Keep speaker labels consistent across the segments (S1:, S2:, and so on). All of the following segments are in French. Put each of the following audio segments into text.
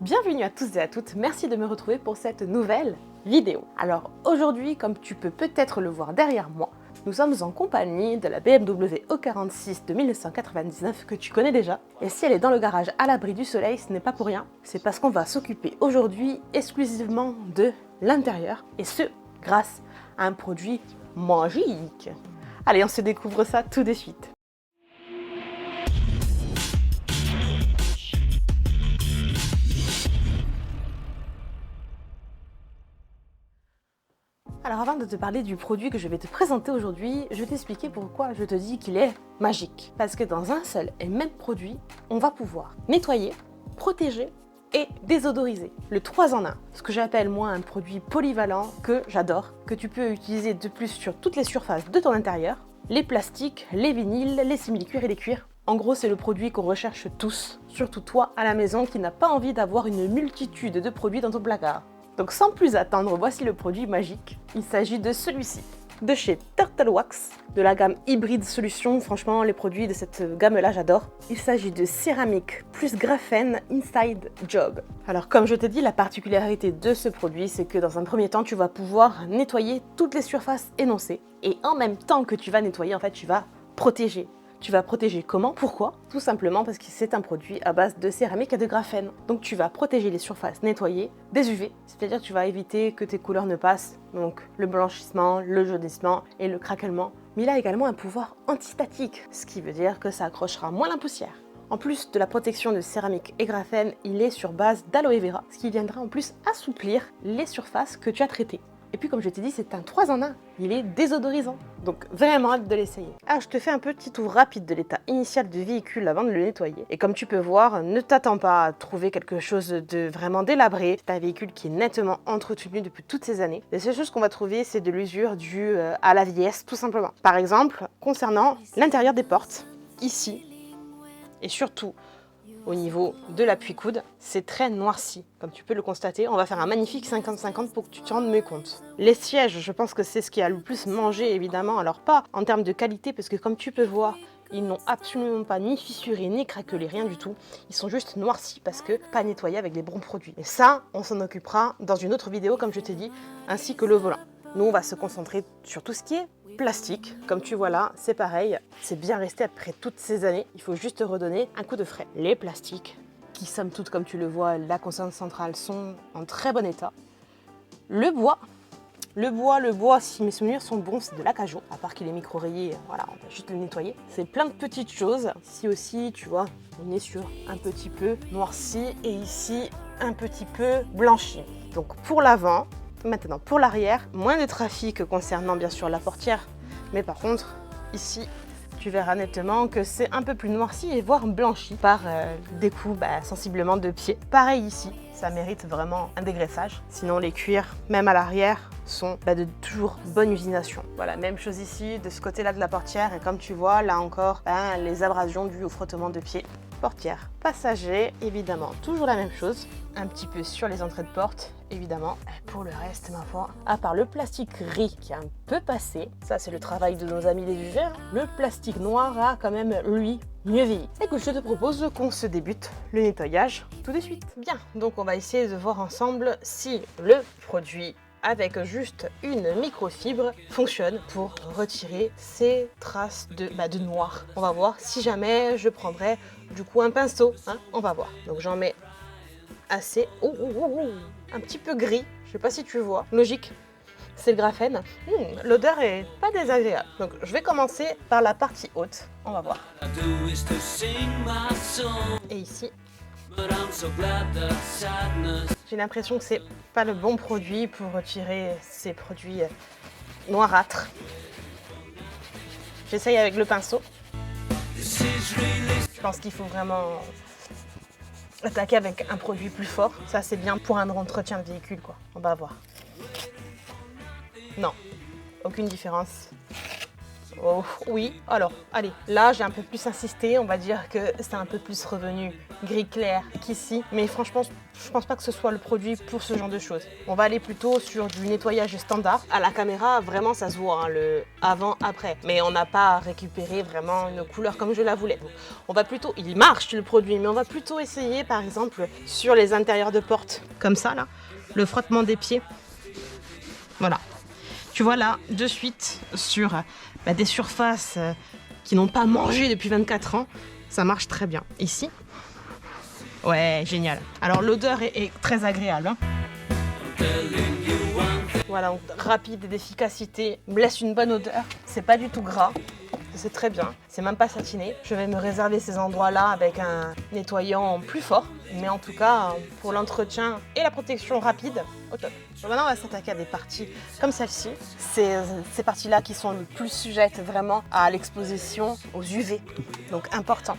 S1: Bienvenue à tous et à toutes, merci de me retrouver pour cette nouvelle vidéo. Alors aujourd'hui, comme tu peux peut-être le voir derrière moi, nous sommes en compagnie de la BMW E46 de 1999 que tu connais déjà. Et si elle est dans le garage à l'abri du soleil, ce n'est pas pour rien, c'est parce qu'on va s'occuper aujourd'hui exclusivement de l'intérieur, et ce, grâce à un produit magique. Allez, on se découvre ça tout de suite. Alors avant de te parler du produit que je vais te présenter aujourd'hui, je vais t'expliquer pourquoi je te dis qu'il est magique. Parce que dans un seul et même produit, on va pouvoir nettoyer, protéger et désodoriser. Le 3 en 1, ce que j'appelle moi un produit polyvalent que j'adore, que tu peux utiliser de plus sur toutes les surfaces de ton intérieur, les plastiques, les vinyles, les simili-cuirs et les cuirs. En gros, c'est le produit qu'on recherche tous, surtout toi à la maison qui n'a pas envie d'avoir une multitude de produits dans ton placard. Donc sans plus attendre, voici le produit magique. Il s'agit de celui-ci, de chez Turtle Wax, de la gamme hybride solution. Franchement, les produits de cette gamme-là, j'adore. Il s'agit de céramique plus graphène Inside Job. Alors comme je te dis, la particularité de ce produit, c'est que dans un premier temps, tu vas pouvoir nettoyer toutes les surfaces énoncées. Et en même temps que tu vas nettoyer, en fait, tu vas protéger. Tu vas protéger comment? Pourquoi? Tout simplement parce que c'est un produit à base de céramique et de graphène. Donc tu vas protéger les surfaces nettoyées des UV, c'est-à-dire que tu vas éviter que tes couleurs ne passent, donc le blanchissement, le jaunissement et le craquellement. Mais il a également un pouvoir antistatique, ce qui veut dire que ça accrochera moins la poussière. En plus de la protection de céramique et graphène, il est sur base d'aloe vera, ce qui viendra en plus assouplir les surfaces que tu as traitées. Et puis comme je t'ai dit, c'est un 3 en 1, il est désodorisant, donc vraiment hâte de l'essayer. Alors je te fais un petit tour rapide de l'état initial du véhicule avant de le nettoyer. Et comme tu peux voir, ne t'attends pas à trouver quelque chose de vraiment délabré. C'est un véhicule qui est nettement entretenu depuis toutes ces années. Les seules choses qu'on va trouver, c'est de l'usure due à la vieillesse, tout simplement. Par exemple, concernant l'intérieur des portes, ici, et surtout au niveau de l'appui-coude, c'est très noirci. Comme tu peux le constater, on va faire un magnifique 50-50 pour que tu te rendes mieux compte. Les sièges, je pense que c'est ce qui a le plus mangé, évidemment. Alors pas en termes de qualité, parce que comme tu peux voir, ils n'ont absolument pas ni fissuré, ni craquelé, rien du tout. Ils sont juste noircis parce que pas nettoyés avec les bons produits. Et ça, on s'en occupera dans une autre vidéo, comme je t'ai dit, ainsi que le volant. Nous, on va se concentrer sur tout ce qui est plastique. Comme tu vois là, c'est pareil, c'est bien resté après toutes ces années. Il faut juste redonner un coup de frais. Les plastiques, qui somme toute, comme tu le vois, la console centrale, sont en très bon état. Le bois, si mes souvenirs sont bons, c'est de l'acajou. À part qu'il est micro-rayé, voilà, on va juste le nettoyer. C'est plein de petites choses. Ici aussi, tu vois, on est sur un petit peu noirci et ici, un petit peu blanchi. Donc pour l'avant, maintenant, pour l'arrière, moins de trafic concernant bien sûr la portière, mais par contre, ici, tu verras nettement que c'est un peu plus noirci et voire blanchi par des coups sensiblement de pied. Pareil ici, ça mérite vraiment un dégraissage. Sinon, les cuirs, même à l'arrière, sont de toujours bonne usination. Voilà, même chose ici, de ce côté-là de la portière, et comme tu vois, là encore, les abrasions dues au frottement de pied. Portière passager, évidemment, toujours la même chose. Un petit peu sur les entrées de porte, évidemment. Et pour le reste, ma foi, à part le plastique gris qui a un peu passé, ça c'est le travail de nos amis les UV, le plastique noir a quand même, lui, mieux vieilli. Écoute, je te propose qu'on se débute le nettoyage tout de suite. Bien, donc on va essayer de voir ensemble si le produit avec juste une microfibre fonctionne pour retirer ces traces de noir. On va voir si jamais je prendrais du coup un pinceau, on va voir. Donc j'en mets assez, un petit peu gris, je sais pas si tu vois, logique, c'est le graphène. L'odeur est pas désagréable. Donc je vais commencer par la partie haute, on va voir. Et ici, j'ai l'impression que c'est pas le bon produit pour retirer ces produits noirâtres. J'essaye avec le pinceau. Je pense qu'il faut vraiment attaquer avec un produit plus fort. Ça c'est bien pour un entretien de véhicule quoi. On va voir. Non, aucune différence. Oh, oui, alors, allez, là j'ai un peu plus insisté, on va dire que c'est un peu plus revenu gris clair qu'ici, mais franchement, je pense pas que ce soit le produit pour ce genre de choses. On va aller plutôt sur du nettoyage standard. À la caméra, vraiment, ça se voit, hein, le avant-après, mais on n'a pas récupéré vraiment une couleur comme je la voulais. On va plutôt, il marche le produit, mais on va plutôt essayer, par exemple, sur les intérieurs de porte, comme ça, là, le frottement des pieds. Voilà. Tu vois là, de suite, sur des surfaces qui n'ont pas mangé depuis 24 ans, ça marche très bien. Ici, ouais, génial. Alors l'odeur est très agréable. Hein. Voilà, donc, rapide et d'efficacité, me laisse une bonne odeur. C'est pas du tout gras, c'est très bien. C'est même pas satiné. Je vais me réserver ces endroits-là avec un nettoyant plus fort. Mais en tout cas, pour l'entretien et la protection rapide, au top. Donc maintenant, on va s'attaquer à des parties comme celle-ci. C'est ces parties-là qui sont le plus sujettes vraiment à l'exposition aux UV. Donc important.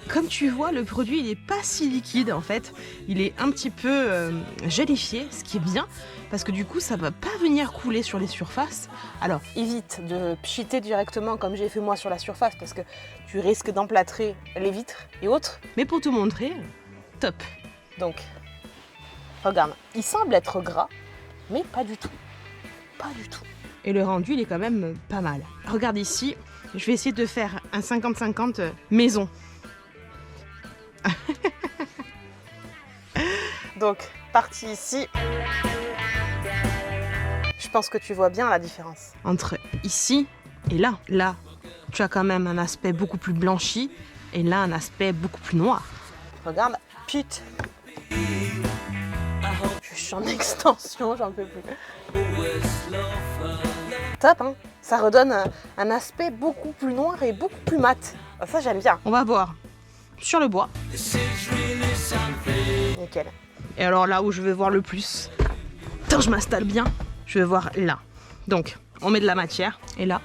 S1: Comme tu vois, le produit il n'est pas si liquide en fait. Il est un petit peu gélifié, ce qui est bien parce que du coup ça va pas venir couler sur les surfaces. Alors évite de pchiter directement comme j'ai fait moi sur la surface parce que tu risques d'emplâtrer les vitres et autres. Mais pour te montrer, top. Donc regarde, il semble être gras, mais pas du tout. Pas du tout. Et le rendu il est quand même pas mal. Regarde ici, je vais essayer de faire un 50-50 maison. Donc, partie ici. Je pense que tu vois bien la différence. Entre ici et là. Là, tu as quand même un aspect beaucoup plus blanchi et là, un aspect beaucoup plus noir. Regarde, pute. Je suis en extension, j'en peux plus. Top, hein. Ça redonne un aspect beaucoup plus noir et beaucoup plus mat. Ça, j'aime bien. On va voir sur le bois. Nickel. Et alors là où je vais voir le plus, quand je m'installe bien, je vais voir là. Donc, on met de la matière et là.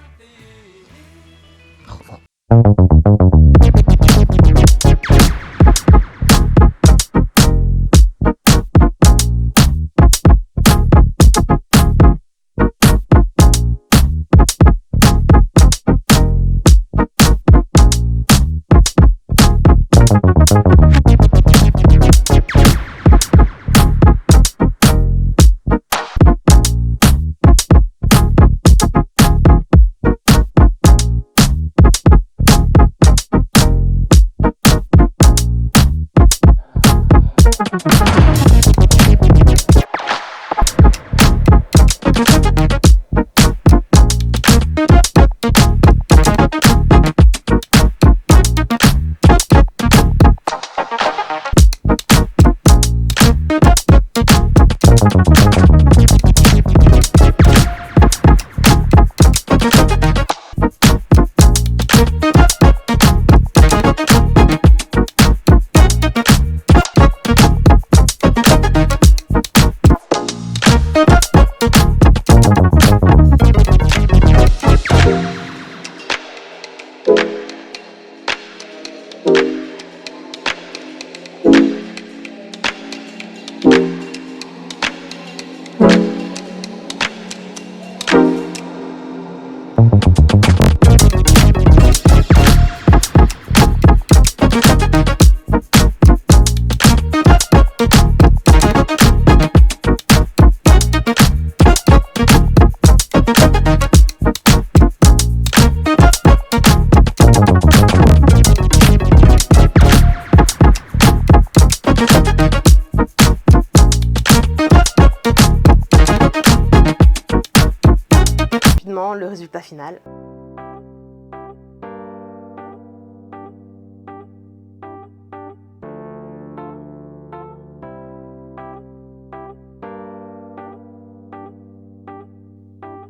S1: Le résultat final.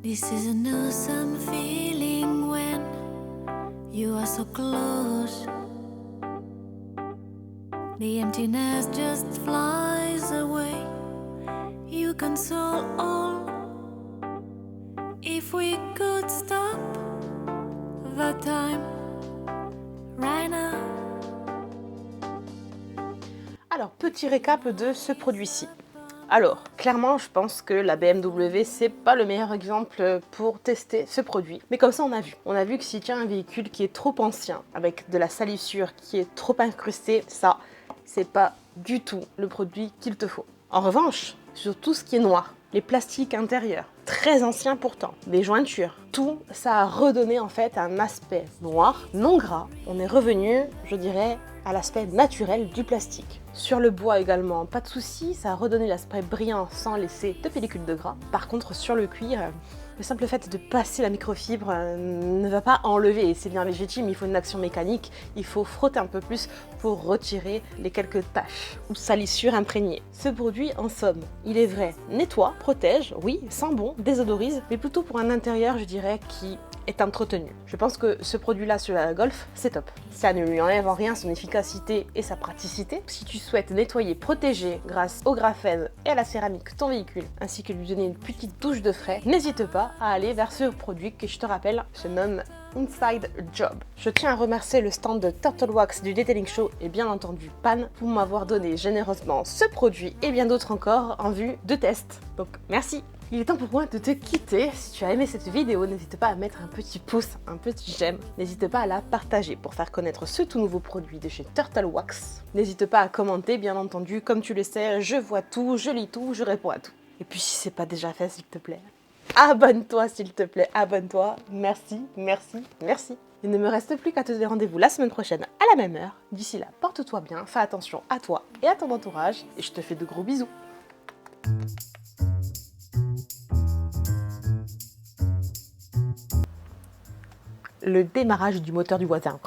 S2: This is an awesome feeling when you are so close. The emptiness just flies away. You console all. If we could stop the time right now.
S1: Alors, petit récap de ce produit-ci. Alors, clairement, je pense que la BMW, c'est pas le meilleur exemple pour tester ce produit. Mais comme ça, on a vu. On a vu que si tu as un véhicule qui est trop ancien, avec de la salissure qui est trop incrustée, ça, c'est pas du tout le produit qu'il te faut. En revanche, sur tout ce qui est noir, les plastiques intérieurs, très anciens pourtant, les jointures, tout ça a redonné en fait un aspect noir, non gras. On est revenu, je dirais, à l'aspect naturel du plastique. Sur le bois également, pas de souci, ça a redonné l'aspect brillant sans laisser de pellicule de gras. Par contre, sur le cuir, le simple fait de passer la microfibre ne va pas enlever, c'est bien légitime, il faut une action mécanique, il faut frotter un peu plus pour retirer les quelques taches ou salissures imprégnées. Ce produit, en somme, il est vrai, nettoie, protège, oui, sent bon, désodorise, mais plutôt pour un intérieur, je dirais, qui est entretenu. Je pense que ce produit-là sur la Golf, c'est top. Ça ne lui enlève en rien son efficacité et sa praticité. Si tu souhaites nettoyer, protéger grâce au graphène et à la céramique ton véhicule, ainsi que lui donner une petite touche de frais, n'hésite pas à aller vers ce produit que je te rappelle se nomme Inside Job. Je tiens à remercier le stand de Turtle Wax du Detailing Show et bien entendu Pan pour m'avoir donné généreusement ce produit et bien d'autres encore en vue de test. Donc merci. Il est temps pour moi de te quitter. Si tu as aimé cette vidéo, n'hésite pas à mettre un petit pouce, un petit j'aime. N'hésite pas à la partager pour faire connaître ce tout nouveau produit de chez Turtle Wax. N'hésite pas à commenter, bien entendu. Comme tu le sais, je vois tout, je lis tout, je réponds à tout. Et puis si c'est pas déjà fait, s'il te plaît, abonne-toi s'il te plaît, abonne-toi. Merci, merci, merci. Il ne me reste plus qu'à te donner rendez-vous la semaine prochaine à la même heure. D'ici là, porte-toi bien, fais attention à toi et à ton entourage. Et je te fais de gros bisous. Le démarrage du moteur du voisin.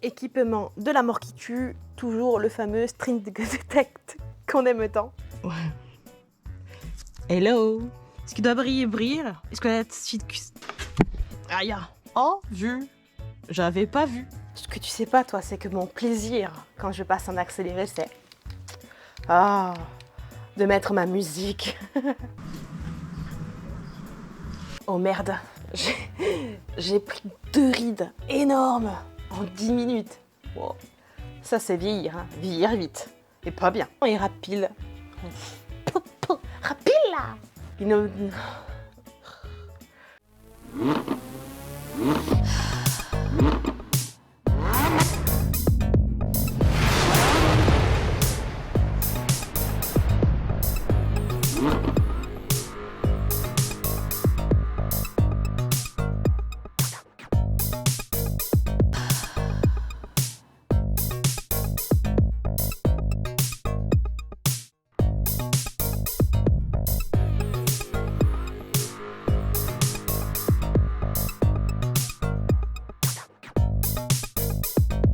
S1: Équipement de la mort qui tue, toujours le fameux String Detect qu'on aime tant. Ouais. Hello. Est-ce qu'il doit briller? Est-ce que la suite... Aïe. Oh, vu. J'avais pas vu. Ce que tu sais pas, toi, c'est que mon plaisir, quand je passe en accéléré, c'est... Ah, de mettre ma musique. Oh merde. J'ai pris 2 rides énormes en 10 minutes. Wow. Ça, c'est vieillir, hein. Vieillir vite. Et pas bien. Et rapide. Rapide là.